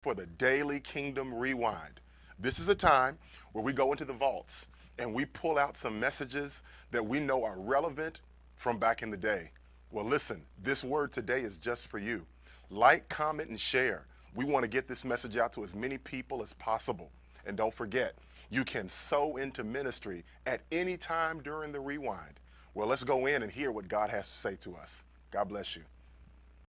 for the Daily Kingdom Rewind. This is a time where we go into the vaults and we pull out some messages that we know are relevant from back in the day. Well, listen, this word today is just for you. Like, comment, and share. We want to get this message out to as many people as possible. And don't forget, you can sow into ministry at any time during the rewind. Well, let's go in and hear what God has to say to us. God bless you.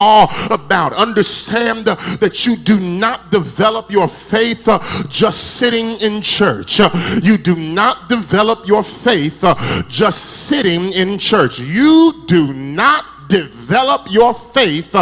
All about. Understand that you do not develop your faith just sitting in church. You do not develop your faith just sitting in church. You do not develop your faith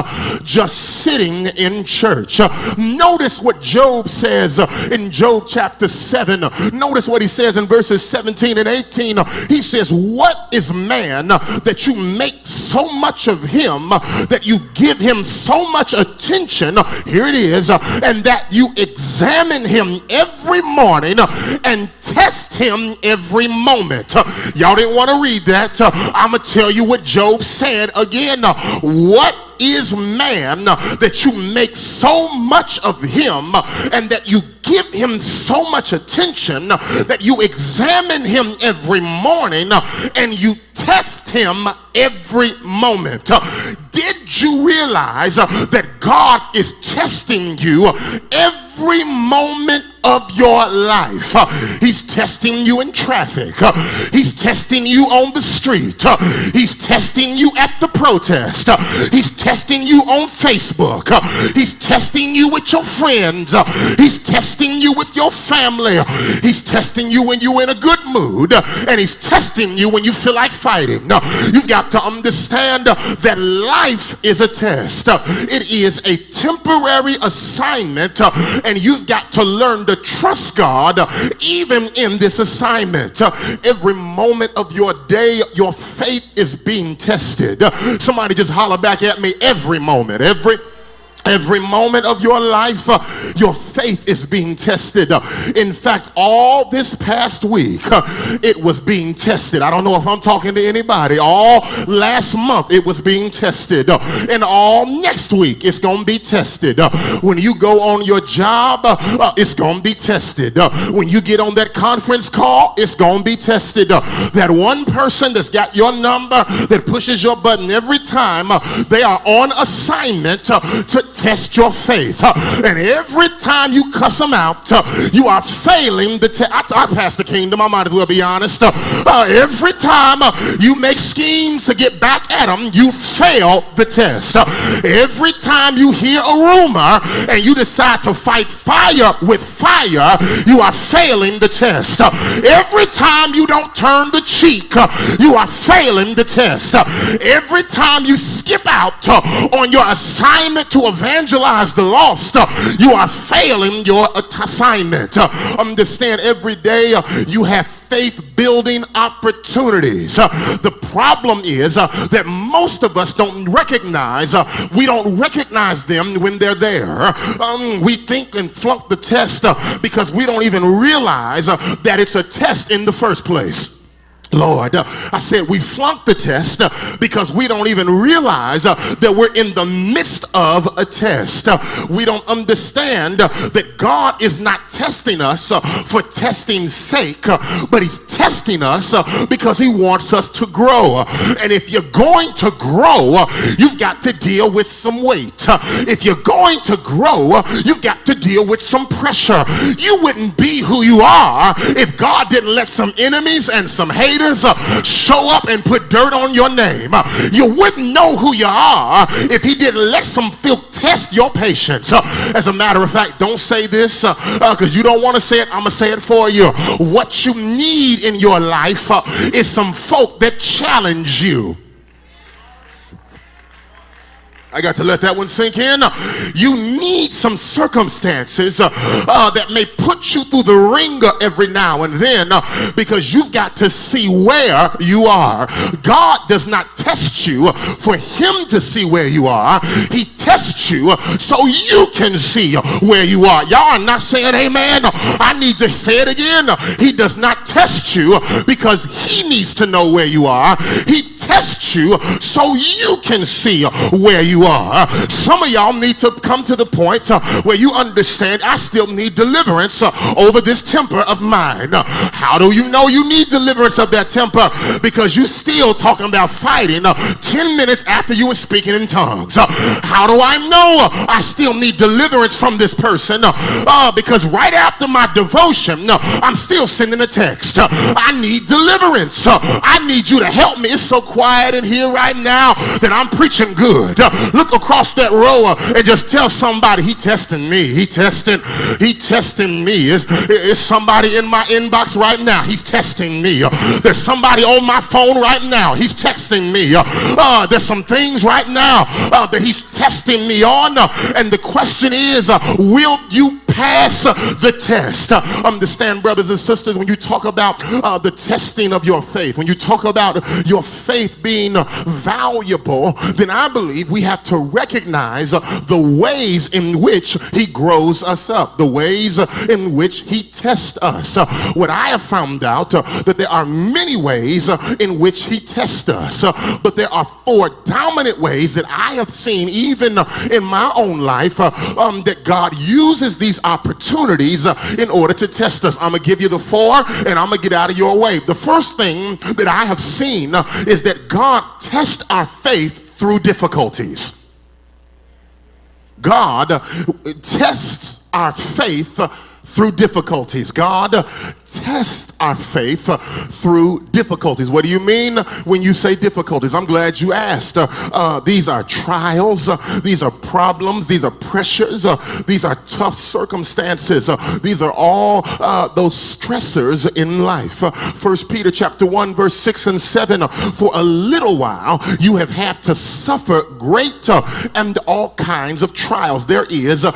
just sitting in church. Notice what Job says in Job chapter 7. Notice what he says in verses 17 and 18. He says, what is man that you make so much of him, that you give him so much attention? Here it is. And that you examine him every morning and test him every moment. Y'all didn't want to read that. I'm going to tell you what Job said again. What is man that you make so much of him, and that you give him so much attention, that you examine him every morning and you test him every moment? Did you realize that God is testing you every moment of your life? He's testing you in traffic. He's testing you on the street. He's testing you at the protest. He's testing you on Facebook. He's testing you with your friends. He's testing you with your family. He's testing you when you're in a good mood, and he's testing you when you feel like fighting. Now, you've got to understand that life is a test. It is a temporary assignment, and you've got to learn to trust God even in this assignment. Every moment of your day, your faith is being tested. Somebody just holler back at me. Every moment, every moment of your life, your faith is being tested. In fact, all this past week, it was being tested. I don't know if I'm talking to anybody. All last month, it was being tested. And all next week, it's going to be tested. When you go on your job, it's going to be tested. When you get on that conference call, it's going to be tested. That one person that's got your number, that pushes your button every time, they are on assignment to test your faith. And every time you cuss them out, you are failing the test. I pass the kingdom, I might as well be honest. Every time you make schemes to get back at them, you fail the test. Every time you hear a rumor and you decide to fight fire with fire, you are failing the test. Every time you don't turn the cheek, you are failing the test. Every time you skip out on your assignment to evangelize the lost, you are failing your assignment. Understand, every day you have faith building opportunities. The problem is that most of us don't recognize, we don't recognize them when they're there. We think and flunk the test because we don't even realize that it's a test in the first place. Lord, I said we flunked the test because we don't even realize that we're in the midst of a test. We don't understand that God is not testing us for testing's sake, but he's testing us because he wants us to grow. And if you're going to grow, you've got to deal with some weight. If you're going to grow, you've got to deal with some pressure. You wouldn't be who you are if God didn't let some enemies and some haters show up and put dirt on your name. You wouldn't know who you are if he didn't let some filth test your patience. As a matter of fact, don't say this because you don't want to say it. I'm going to say it for you. What you need in your life is some folk that challenge you. I got to let that one sink in. You need some circumstances that may put you through the ringer every now and then because you've got to see where you are. God does not test you for him to see where you are. He tests you so you can see where you are. Y'all are not saying amen. I need to say it again. He does not test you because he needs to know where you are. He tests test you so you can see where you are. Some of y'all need to come to the point where you understand I still need deliverance over this temper of mine. How do you know you need deliverance of that temper? Because you still talking about fighting 10 minutes after you were speaking in tongues. How do I know I still need deliverance from this person? Because right after my devotion, I'm still sending a text. I need deliverance. I need you to help me. It's so quiet in here right now that I'm preaching good. Look across that row and just tell somebody, he testing me. He testing me. Is somebody in my inbox right now? He's testing me. There's somebody on my phone right now. He's texting me. There's some things right now that he's testing me on. And the question is, will you pass the test? Understand, brothers and sisters, when you talk about the testing of your faith, when you talk about your faith being valuable, then I believe we have to recognize the ways in which he grows us up, the ways in which he tests us. What I have found out that there are many ways in which he tests us, but there are 4 dominant ways that I have seen even in my own life that God uses these opportunities in order to test us. I'm going to give you the 4 and I'm going to get out of your way. The first thing that I have seen is that God tests our faith through difficulties. God tests our faith through difficulties. God tests our faith through difficulties. What do you mean when you say difficulties? I'm glad you asked. These are trials. These are problems. These are pressures. These are tough circumstances. These are all those stressors in life. 1 Peter chapter 1 verse 6 and 7. For a little while you have had to suffer great and all kinds of trials. There is a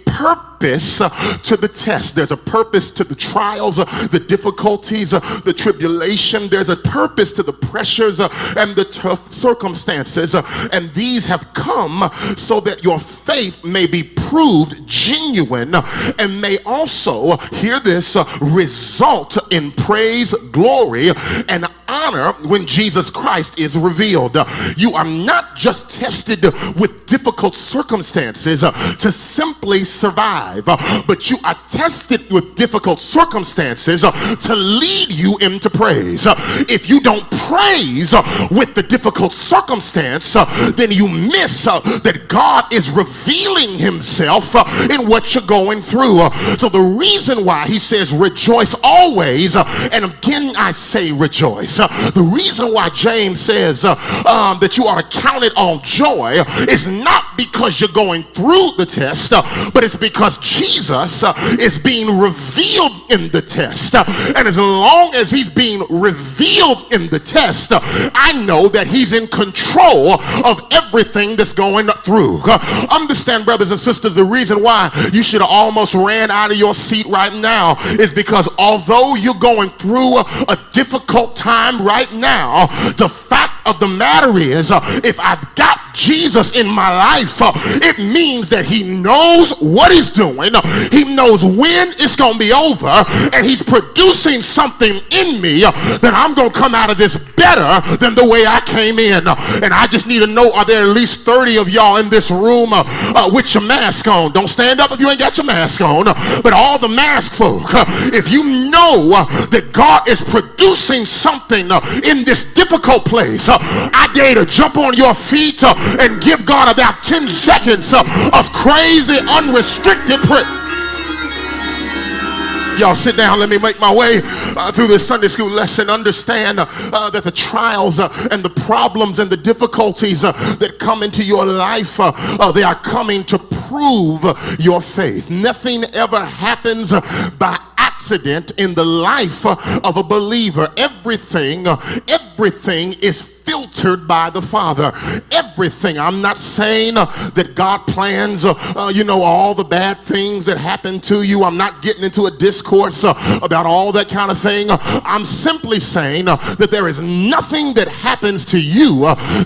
purpose to the test. There's a purpose to the trials, the difficulties, the tribulation. There's a purpose to the pressures and the tough circumstances. And these have come so that your faith may be proved genuine and may also, hear this, result in praise, glory, and honor when Jesus Christ is revealed. You are not just tested with difficult circumstances to simply survive, but you are tested with difficult circumstances to lead you into praise. If you don't praise with the difficult circumstance, then you miss that God is revealing himself in what you're going through. So the reason why he says rejoice always, and again I say rejoice, the reason why James says that you ought to count it all joy is not because you're going through the test, but it's because Jesus is being revealed in the test. And as long as he's being revealed in the test, I know that he's in control of everything that's going through. Understand, brothers and sisters, the reason why you should have almost ran out of your seat right now is because although you're going through a difficult time right now, the fact of the matter is, if I've got Jesus in my life, it means that he knows what he's doing. He knows when it's going to be over, and he's producing something in me that I'm going to come out of this better than the way I came in. And I just need to know, are there at least 30 of y'all in this room with your mask on? Don't stand up if you ain't got your mask on, but all the mask folk, if you know that God is producing something in this difficult place, I dare to jump on your feet and give God about 10 seconds of crazy, unrestricted prayer. Y'all sit down, let me make my way through this Sunday school lesson. Understand that the trials and the problems and the difficulties that come into your life, they are coming to prove your faith. Nothing ever happens by accident in the life of a believer. Everything is filtered by the Father. Everything. I'm not saying that God plans, all the bad things that happen to you. I'm not getting into a discourse about all that kind of thing. I'm simply saying that there is nothing that happens to you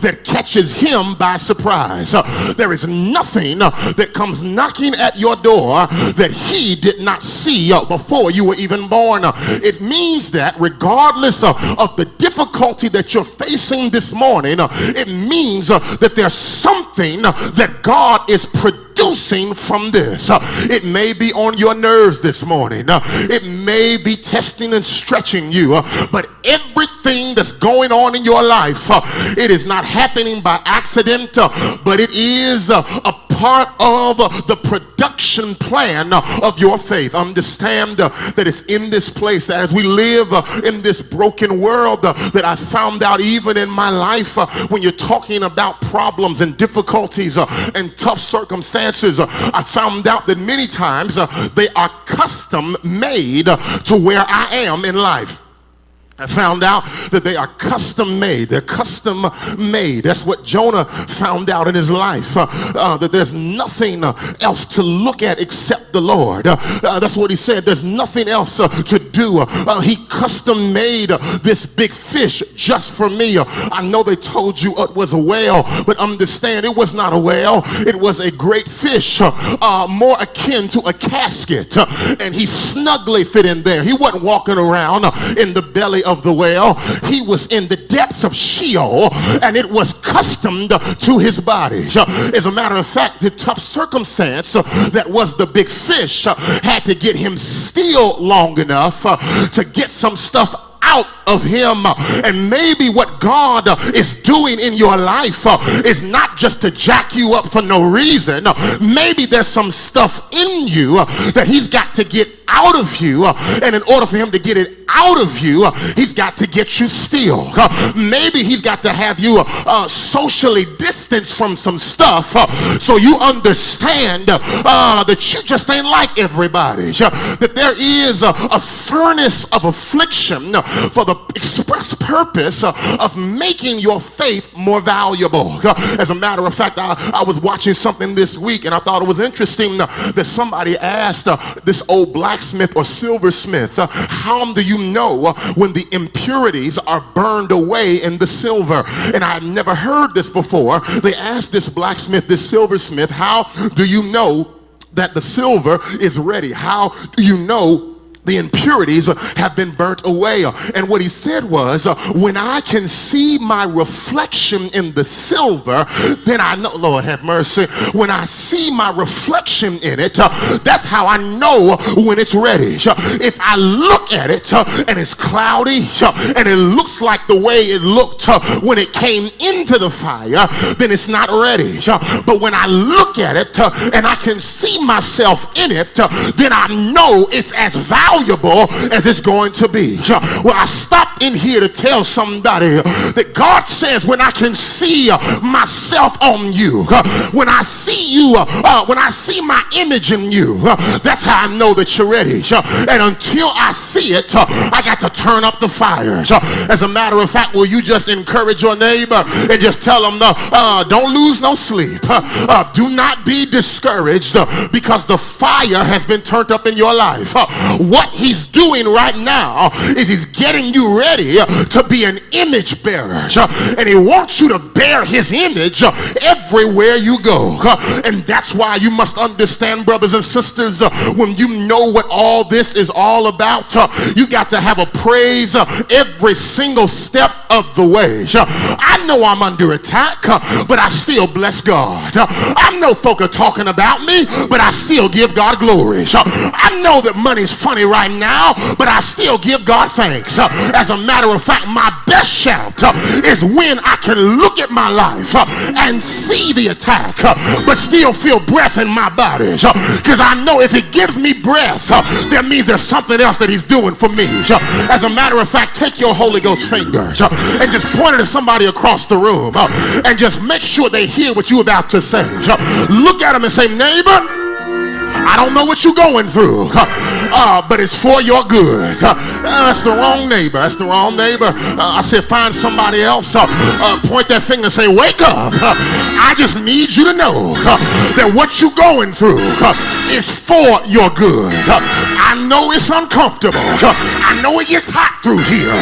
that catches him by surprise. There is nothing that comes knocking at your door that he did not see before you were even born. It means that regardless of the difficulty that you're facing this morning, morning, it means that there's something that God is producing from this. It may be on your nerves this morning. It may be testing and stretching you. But everything that's going on in your life, it is not happening by accident, but it is a part of the production plan of your faith. Understand that it's in this place that as we live in this broken world that I found out even in my life when you're talking about problems and difficulties and tough circumstances, I found out that many times they are custom made to where I am in life. I found out that they are custom made. They're custom made. That's what Jonah found out in his life, that there's nothing else to look at except the Lord. That's what he said. There's nothing else to do. He custom made this big fish just for me. I know they told you it was a whale, but understand it was not a whale. It was a great fish, more akin to a casket, and he snugly fit in there. He wasn't walking around in the belly of the whale. He was in the depths of Sheol, and it was customed to his body. As a matter of fact, the tough circumstance that was the big fish had to get him still long enough to get some stuff out of him. And maybe what God is doing in your life is not just to jack you up for no reason. Maybe there's some stuff in you that he's got to get out of you, and in order for him to get it out of you, he's got to get you still. Maybe he's got to have you socially distanced from some stuff so you understand that you just ain't like everybody, that there is a furnace of affliction for the express purpose of making your faith more valuable. As a matter of fact, I was watching something this week, and I thought it was interesting that somebody asked this old blacksmith or silversmith, how do you know when the impurities are burned away in the silver? And I had never heard this before. They asked this blacksmith, this silversmith, how do you know that the silver is ready? How do you know the impurities have been burnt away? And what he said was, when I can see my reflection in the silver, then I know, Lord have mercy, when I see my reflection in it, that's how I know when it's ready. If I look at it and it's cloudy and it looks like the way it looked when it came into the fire, then it's not ready. But when I look at it and I can see myself in it, then I know it's as valuable as it's going to be. Well, I stopped in here to tell somebody that God says when I can see myself on you, when I see you, when I see my image in you, that's how I know that you're ready. And until I see it, I got to turn up the fire. As a matter of fact, will you just encourage your neighbor and just tell them, don't lose no sleep. Do not be discouraged because the fire has been turned up in your life. What he's doing right now is he's getting you ready to be an image bearer, and he wants you to bear his image everywhere you go. And that's why you must understand, brothers and sisters, when you know what all this is all about, you got to have a praise every single step of the way. I know I'm under attack, but I still bless God. I know folk are talking about me, but I still give God glory. I know that money's funny right now, but I still give God thanks. As a matter of fact, my best shout is when I can look at my life and see the attack, but still feel breath in my body. Because I know if it gives me breath, that means there's something else that he's doing for me. As a matter of fact, take your Holy Ghost fingers and just point it at somebody across the room and just make sure they hear what you're about to say. Look at them and say, neighbor, I don't know what you're going through, but it's for your good. That's the wrong neighbor. That's the wrong neighbor. I said, find somebody else. Point that finger and say, wake up. I just need you to know that what you're going through is for your good. I know it's uncomfortable. I know it gets hot through here,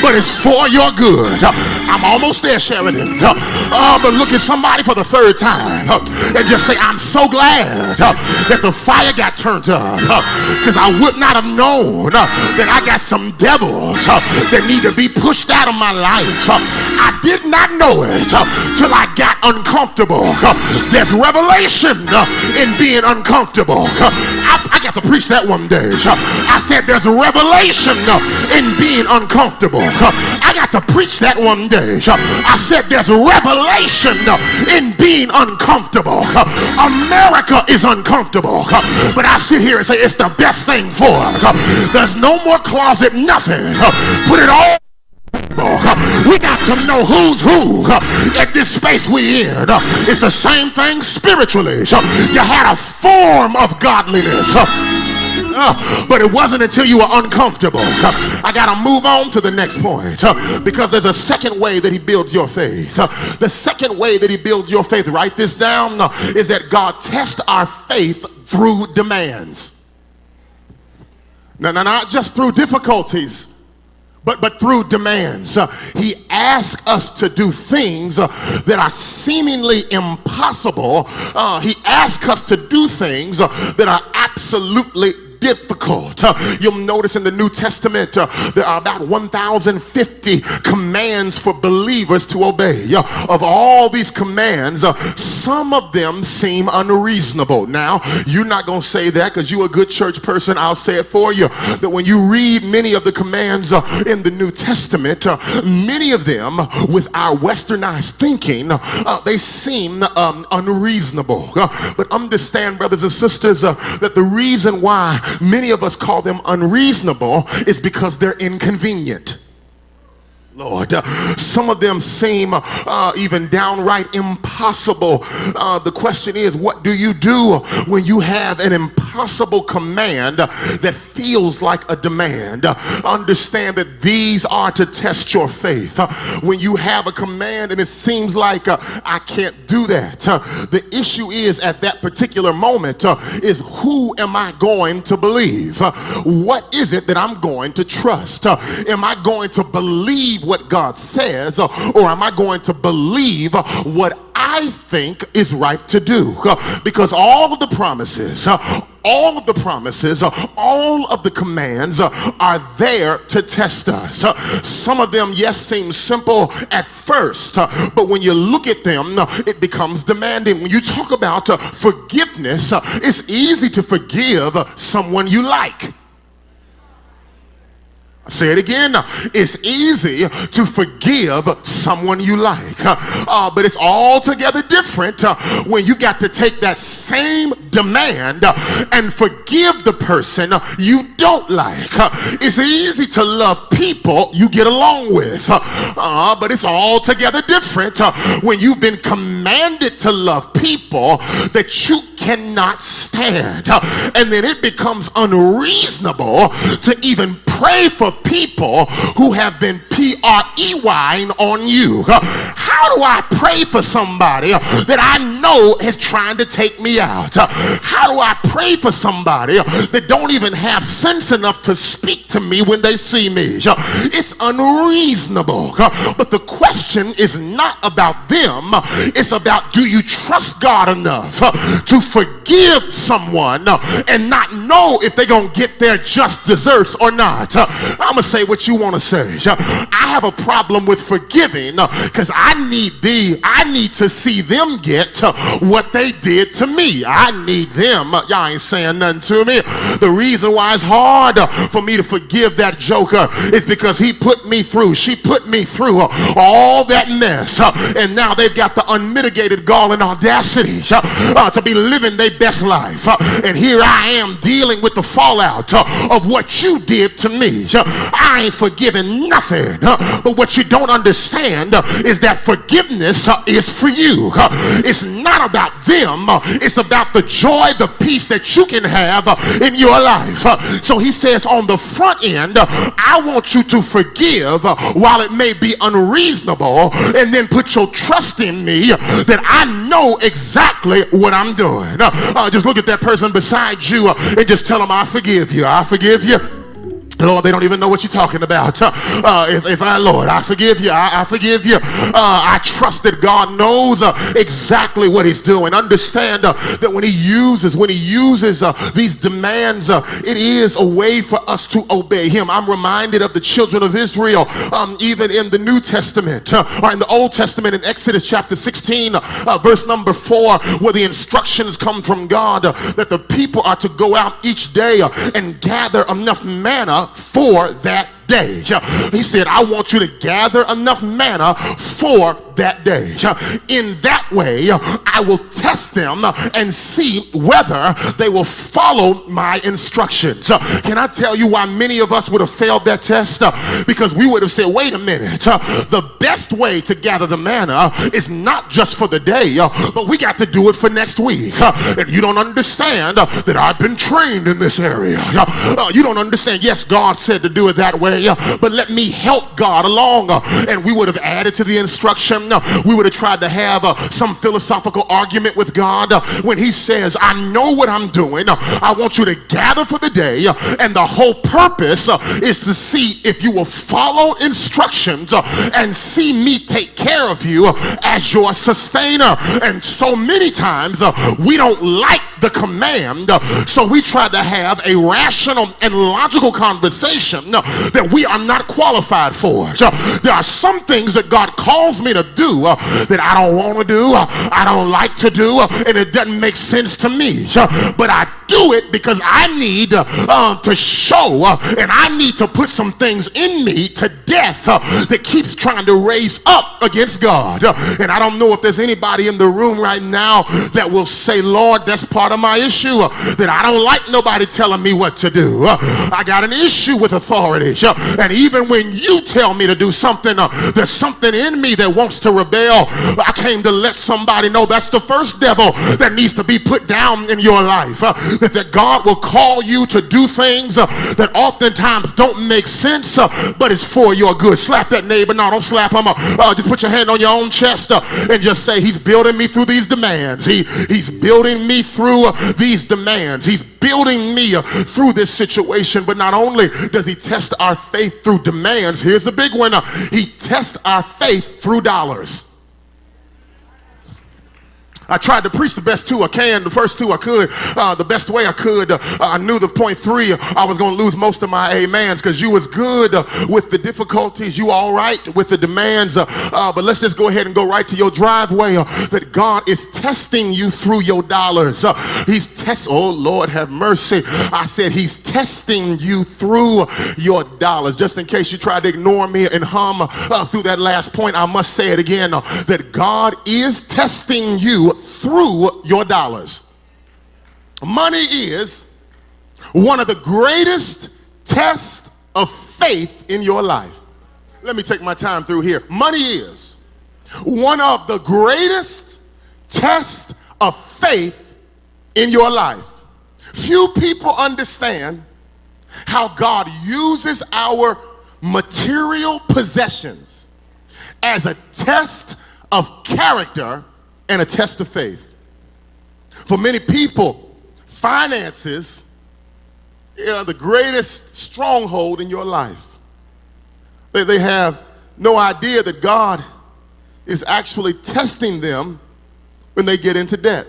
but it's for your good. I'm almost there, Sheridan. But look at somebody for the third time and just say, I'm so glad that the the fire got turned up, because I would not have known that I got some devils that need to be pushed out of my life. I did not know it till I got uncomfortable. There's revelation in being uncomfortable. I got to preach that one day. I said there's revelation in being uncomfortable. I got to preach that one day. I said there's revelation in being uncomfortable. America is uncomfortable, but I sit here and say it's the best thing for her. There's no more closet, nothing. Put it all. We got to know who's who in this space we in. It's the same thing spiritually. You had a form of godliness, but it wasn't until you were uncomfortable. I got to move on to the next point, because there's a second way that he builds your faith. The second way that he builds your faith, write this down, is that God tests our faith through demands. Now, not just through difficulties, but through demands. He asks us to do things that are seemingly impossible. He asks us to do things that are absolutely difficult. You'll notice in the New Testament there are about 1,050 commands for believers to obey. Of all these commands, some of them seem unreasonable. Now, you're not going to say that because you're a good church person. I'll say it for you. That when you read many of the commands in the New Testament, many of them, with our westernized thinking, they seem unreasonable. But understand, brothers and sisters, that the reason why many of us call them unreasonable is because they're inconvenient. Lord, some of them seem even downright impossible. The question is, what do you do when you have an impossible command that feels like a demand? Understand that these are to test your faith. When you have a command and it seems like I can't do that, the issue is at that particular moment is, who am I going to believe? What is it that I'm going to trust? Am I going to believe what God says, or am I going to believe what I think is right to do? Because all of the promises, all of the commands are there to test us. Some of them, yes, seem simple at first, but when you look at them, it becomes demanding. When you talk about forgiveness, it's easy to forgive someone you like. Say it again. It's easy to forgive someone you like, but it's altogether different when you got to take that same demand and forgive the person you don't like. It's easy to love people you get along with, but it's altogether different when you've been commanded to love people that you cannot stand, and then it becomes unreasonable to even pray for people who have been P-R-E-Y-ing on you. How do I pray for somebody that I know is trying to take me out? How do I pray for somebody that don't even have sense enough to speak to me when they see me? It's unreasonable. But the question is not about them. It's about, do you trust God enough to forgive someone and not know if they're going to get their just desserts or not? I'm going to say what you want to say. I have a problem with forgiving because I need to see them get what they did to me. I need them. Y'all ain't saying nothing to me. The reason why it's hard for me to forgive that joker is because she put me through all that mess, and now they've got the unmitigated gall and audacity to be living their best life, and here I am dealing with the fallout of what you did to me. I ain't forgiving nothing, but what you don't understand is that forgiveness is for you. It's not about them. It's about the joy, the peace that you can have in your life. So he says on the front end, I want you to forgive while it may be unreasonable, and then put your trust in me that I know exactly what I'm doing. Just look at that person beside you and just tell them, I forgive you. I forgive you. Lord, they don't even know what you're talking about. If I, Lord, I forgive you. I forgive you. I trust that God knows exactly what he's doing. Understand that when he uses these demands, it is a way for us to obey him. I'm reminded of the children of Israel, even in the New Testament, or in the Old Testament, in Exodus chapter 16, verse number 4, where the instructions come from God that the people are to go out each day and gather enough manna for that day. He said, I want you to gather enough manna for that day. In that way, I will test them and see whether they will follow my instructions. Can I tell you why many of us would have failed that test? Because we would have said, wait a minute, the best way to gather the manna is not just for the day, but we got to do it for next week. And you don't understand that I've been trained in this area. You don't understand, yes, God said to do it that way, but let me help God along. And we would have added to the instruction. We would have tried to have some philosophical argument with God when he says, I know what I'm doing. I want you to gather for the day, and the whole purpose is to see if you will follow instructions and see me take care of you as your sustainer. And so many times we don't like the command, so we try to have a rational and logical conversation that we are not qualified for. There are some things that God calls me to do that I don't want to do, I don't like to do, and it doesn't make sense to me. But I do it because I need to show and I need to put some things in me to death that keeps trying to raise up against God. And I don't know if there's anybody in the room right now that will say, Lord, that's part of my issue, that I don't like nobody telling me what to do. I got an issue with authority. And even when you tell me to do something, there's something in me that wants to rebel. I came to let somebody know that's the first devil that needs to be put down in your life. That God will call you to do things that oftentimes don't make sense, but it's for your good. Slap that neighbor. No, don't slap him. Just put your hand on your own chest and just say, he's building me through these demands. He's building me through these demands. He's building me through this situation. But not only does he test our faith through demands, here's the big one. He tests our faith through dollars. I tried to preach the best two I can, the first two I could, the best way I could. I knew the point 3, I was going to lose most of my amens because you was good with the difficulties. You all right with the demands. But let's just go ahead and go right to your driveway. That God is testing you through your dollars. Oh, Lord, have mercy. I said he's testing you through your dollars. Just in case you tried to ignore me and hum through that last point, I must say it again, that God is testing you through your dollars. Money is one of the greatest tests of faith in your life. Let me take my time through here. Money is one of the greatest tests of faith in your life. Few people understand how God uses our material possessions as a test of character and a test of faith. For many people, finances are the greatest stronghold in your life. They have no idea that God is actually testing them when they get into debt.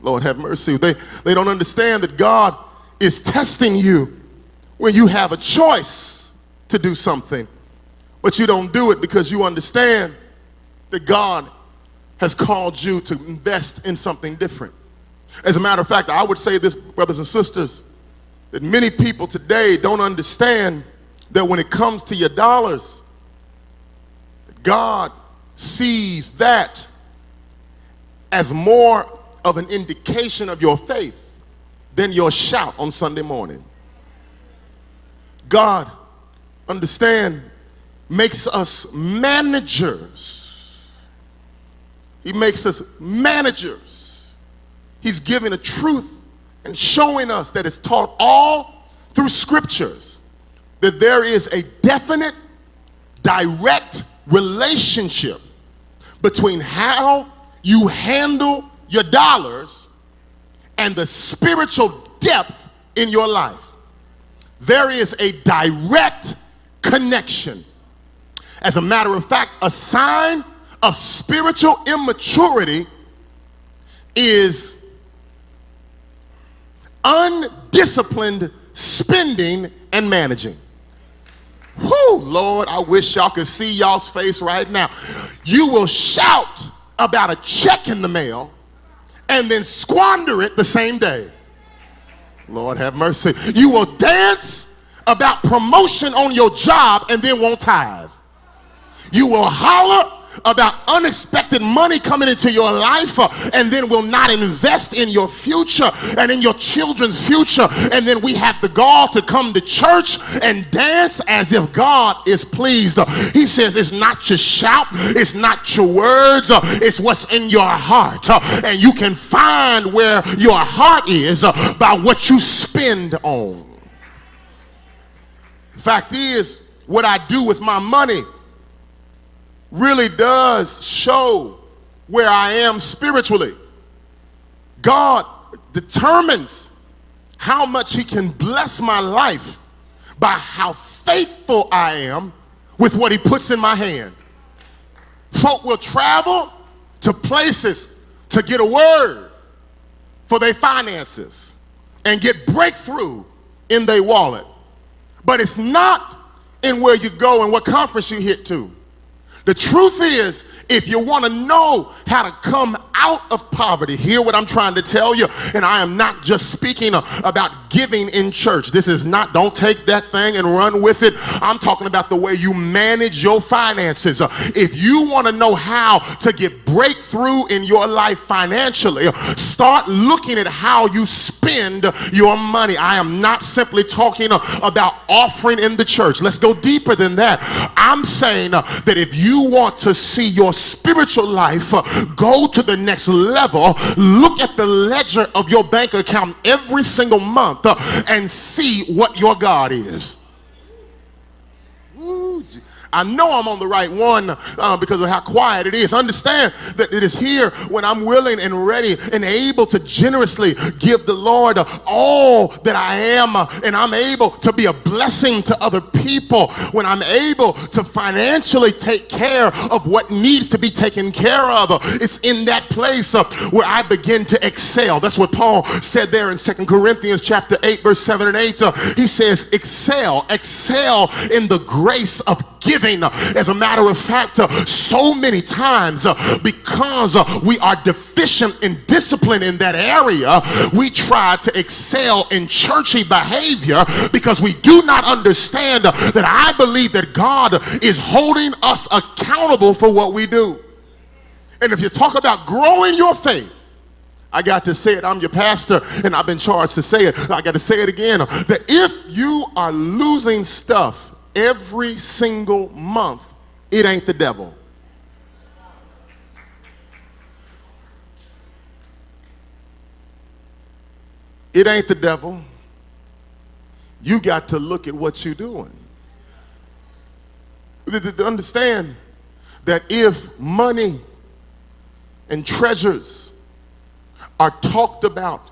Lord have mercy. They don't understand that God is testing you when you have a choice to do something, but you don't do it because you understand that God has called you to invest in something different. As a matter of fact, I would say this, brothers and sisters, that many people today don't understand that when it comes to your dollars, God sees that as more of an indication of your faith than your shout on Sunday morning. God, understand, makes us managers. He makes us managers. He's giving a truth and showing us that it's taught all through scriptures that there is a definite, direct relationship between how you handle your dollars and the spiritual depth in your life. there is a direct connection. As a matter of fact, a sign of spiritual immaturity is undisciplined spending and managing. Whoo, Lord, I wish y'all could see y'all's face right now. You will shout about a check in the mail and then squander it the same day. Lord have mercy. You will dance about promotion on your job and then won't tithe. You will holler about unexpected money coming into your life and then will not invest in your future and in your children's future. And then we have the gall to come to church and dance as if God is pleased. He says it's not your shout, it's not your words, it's what's in your heart. And you can find where your heart is by what you spend on. Fact is, what I do with my money really does show where I am spiritually. God determines how much he can bless my life by how faithful I am with what he puts in my hand. Folk will travel to places to get a word for their finances and get breakthrough in their wallet. But it's not in where you go and what conference you hit to. The truth is, if you want to know how to come out of poverty, hear what I'm trying to tell you. And I am not just speaking about giving in church. This is not, don't take that thing and run with it. I'm talking about the way you manage your finances. If you want to know how to get breakthrough in your life financially, start looking at how you spend your money. I am not simply talking about offering in the church. Let's go deeper than that. I'm saying that if you want to see your spiritual life go to the next level, look at the ledger of your bank account every single month and see what your God is. Ooh, I know I'm on the right one because of how quiet it is. Understand that it is here when I'm willing and ready and able to generously give the Lord all that I am, and I'm able to be a blessing to other people, when I'm able to financially take care of what needs to be taken care of. It's in that place where I begin to excel. That's what Paul said there in 2 Corinthians chapter 8, verse 7 and 8. He says, excel in the grace of giving. As a matter of fact, so many times because we are deficient in discipline in that area, we try to excel in churchy behavior because we do not understand that I believe that God is holding us accountable for what we do. And if you talk about growing your faith, I got to say it. I'm your pastor and I've been charged to say it. I got to say it again. That if you are losing stuff every single month, it ain't the devil. It ain't the devil. You got to look at what you're doing. To understand that if money and treasures are talked about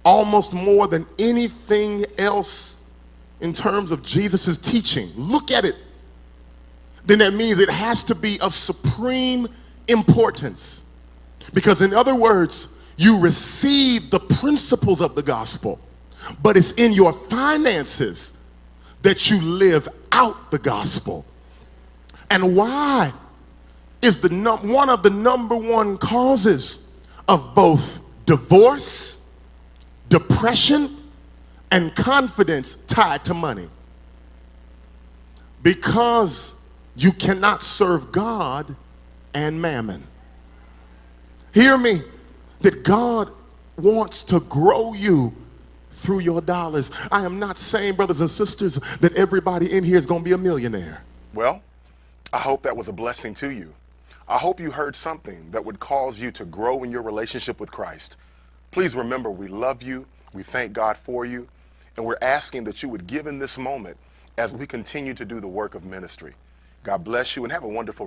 almost more than anything else in terms of Jesus' teaching, look at it, then that means it has to be of supreme importance. Because in other words, you receive the principles of the gospel, but it's in your finances that you live out the gospel. And why is one of the number one causes of both divorce, depression, and confidence tied to money? Because you cannot serve God and mammon. Hear me, that God wants to grow you through your dollars. I am not saying, brothers and sisters, that everybody in here is going to be a millionaire. Well, I hope that was a blessing to you. I hope you heard something that would cause you to grow in your relationship with Christ. Please remember, we love you, we thank God for you, and we're asking that you would give in this moment as we continue to do the work of ministry. God bless you and have a wonderful